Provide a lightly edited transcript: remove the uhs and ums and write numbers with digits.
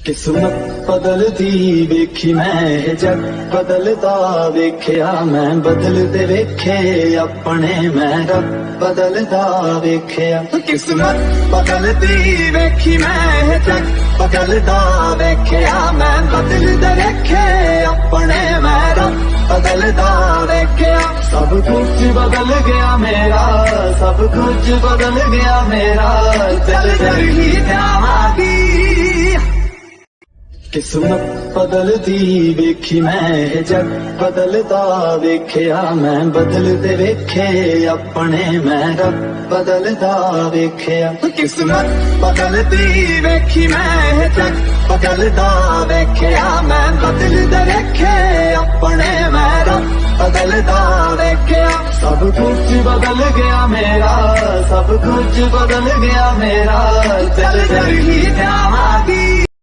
किस्मत बदलदी वेखी मैं जग बदलदा वेख्या मैं बदलदे वेखे अपने मैं रब बदलदा वेख्या। किस्मत बदलदी वेखी मैं जग बदलदा वेख्या मैं बदलदे वेखे अपने मैं रब बदलदा वेख्या। सब कुछ बदल गया मेरा, सब कुछ बदल गया मेरा, चल चल ही जावांगी। किस्मत बदलदी वेखी मैं जग बदलदा वेख्या मैं बदलदे वेखे अपने मैं रब बदलदा वेख्या। किस्मत बदलदी वेखी मैं जग बदलदा वेख्या मैं बदलदे वेखे अपने मैं रब बदलदा वेख्या। सब कुछ बदल गया मेरा, सब कुछ बदल गया मेरा, चल चल ही जावांगी।